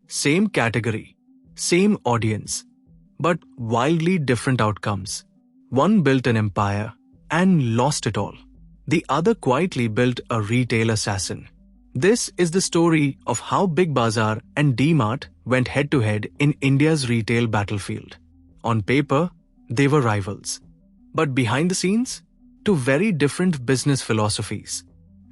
Same category, same audience, but wildly different outcomes. One built an empire and lost it all. The other quietly built a retail assassin. This is the story of how Big Bazaar and D-Mart went head-to-head in India's retail battlefield. On paper, they were rivals. But behind the scenes, two very different business philosophies.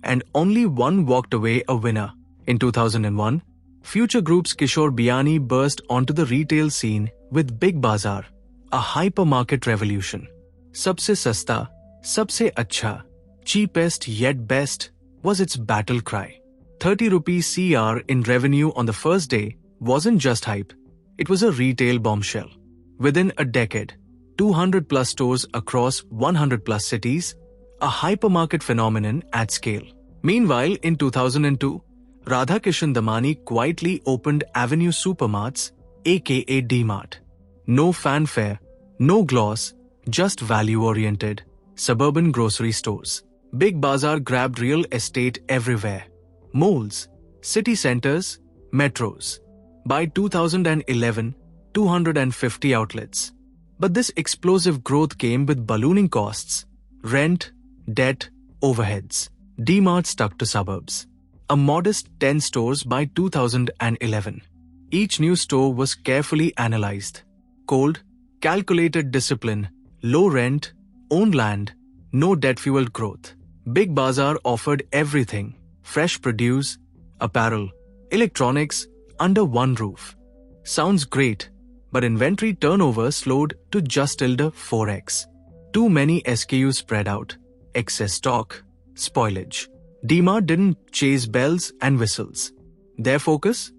And only one walked away a winner. In 2001, Future Group's Kishore Biani burst onto the retail scene with Big Bazaar, a hypermarket revolution. Sabse sasta, sabse acha, cheapest yet best was its battle cry. 30 rupees CR in revenue on the first day wasn't just hype, it was a retail bombshell. Within a decade, 200 plus stores across 100 plus cities, a hypermarket phenomenon at scale. Meanwhile, in 2002, Radhakishan Damani quietly opened Avenue Supermarts, aka DMart. No fanfare, no gloss, just value-oriented, suburban grocery stores. Big Bazaar grabbed real estate everywhere. Malls, city centers, metros. By 2011, 250 outlets. But this explosive growth came with ballooning costs, rent, debt, overheads. DMart stuck to suburbs. A modest 10 stores by 2011. Each new store was carefully analyzed. Cold, calculated discipline, low rent, owned land, no debt-fueled growth. Big Bazaar offered everything: fresh produce, apparel, electronics, under one roof. Sounds great, but inventory turnover slowed to just under 4x. Too many SKUs spread out, excess stock, spoilage. DMart didn't chase bells and whistles. Their focus?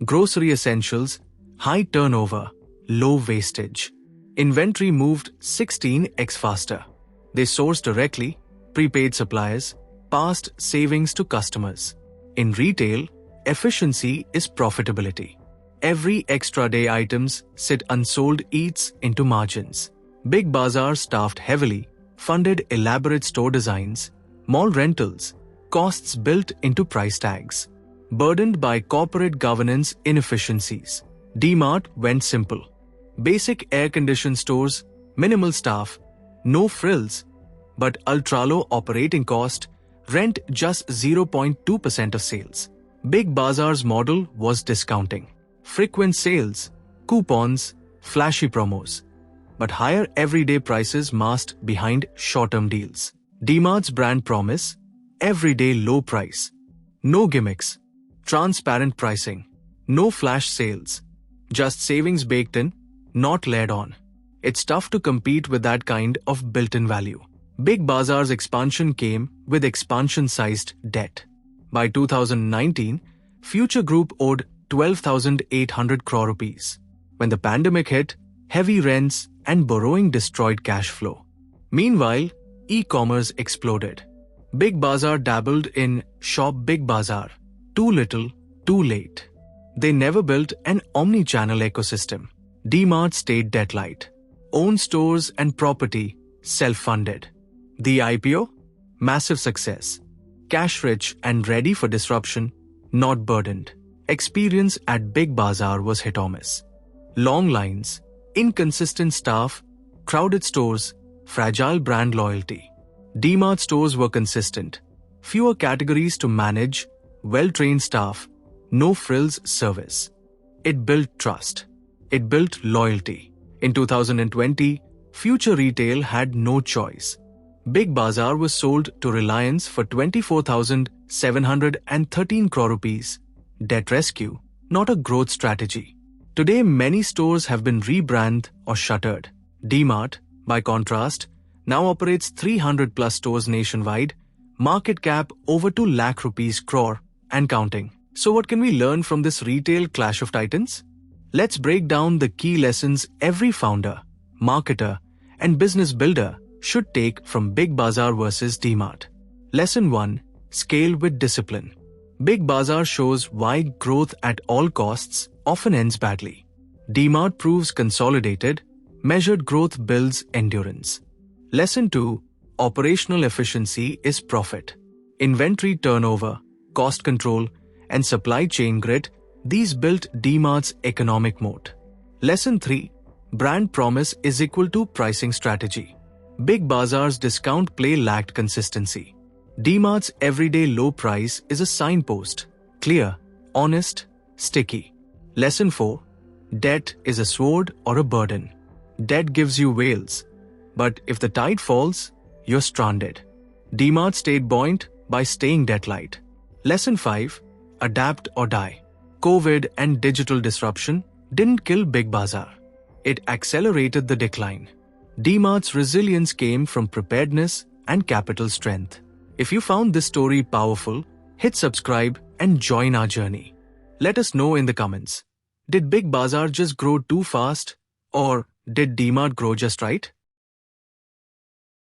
Grocery essentials, high turnover, low wastage. Inventory moved 16x faster. They sourced directly, prepaid suppliers, passed savings to customers. In retail, efficiency is profitability. Every extra day items sit unsold eats into margins. Big Bazaar staffed heavily, funded elaborate store designs, mall rentals, costs built into price tags. Burdened by corporate governance inefficiencies, DMart went simple. Basic air-conditioned stores, minimal staff, no frills, but ultra-low operating cost, rent just 0.2% of sales. Big Bazaar's model was discounting. Frequent sales, coupons, flashy promos, but higher everyday prices masked behind short-term deals. DMart's brand promise: everyday low price. No gimmicks, transparent pricing, no flash sales, just savings baked in, not layered on. It's tough to compete with that kind of built-in value. Big Bazaar's expansion came with expansion-sized debt. By 2019, Future Group owed 12,800 crore rupees. When the pandemic hit, heavy rents and borrowing destroyed cash flow. Meanwhile, e-commerce exploded. Big Bazaar dabbled in Shop Big Bazaar. Too little, too late. They never built an omni-channel ecosystem. DMart stayed debt-light. Owned stores and property, self-funded. The IPO? Massive success. Cash-rich and ready for disruption, not burdened. Experience at Big Bazaar was hit or miss. Long lines, inconsistent staff, crowded stores, fragile brand loyalty. DMart stores were consistent. Fewer categories to manage, well-trained staff, no frills service. It built trust. It built loyalty. In 2020, Future Retail had no choice. Big Bazaar was sold to Reliance for 24,713 crore rupees. Debt rescue, not a growth strategy. Today, many stores have been rebranded or shuttered. DMart, by contrast, now operates 300 plus stores nationwide, market cap over 2 lakh rupees crore and counting. So what can we learn from this retail clash of titans? Let's break down the key lessons every founder, marketer, and business builder should take from Big Bazaar versus DMart. Lesson 1. Scale with discipline. Big Bazaar shows why growth at all costs often ends badly. DMart proves consolidated, measured growth builds endurance. Lesson 2. Operational efficiency is profit. Inventory turnover, cost control, and supply chain grit These built DMart's economic moat. Lesson 3. Brand promise is equal to pricing strategy. Big Bazaar's discount play lacked consistency. DMart's everyday low price is a signpost. Clear, honest, sticky. Lesson 4. Debt is a sword or a burden. Debt gives you whales, but if the tide falls, you're stranded. DMart stayed buoyant by staying debt-light. Lesson 5. Adapt or die. COVID and digital disruption didn't kill Big Bazaar. It accelerated the decline. DMart's resilience came from preparedness and capital strength. If you found this story powerful, hit subscribe and join our journey. Let us know in the comments. Did Big Bazaar just grow too fast? Or did DMart grow just right?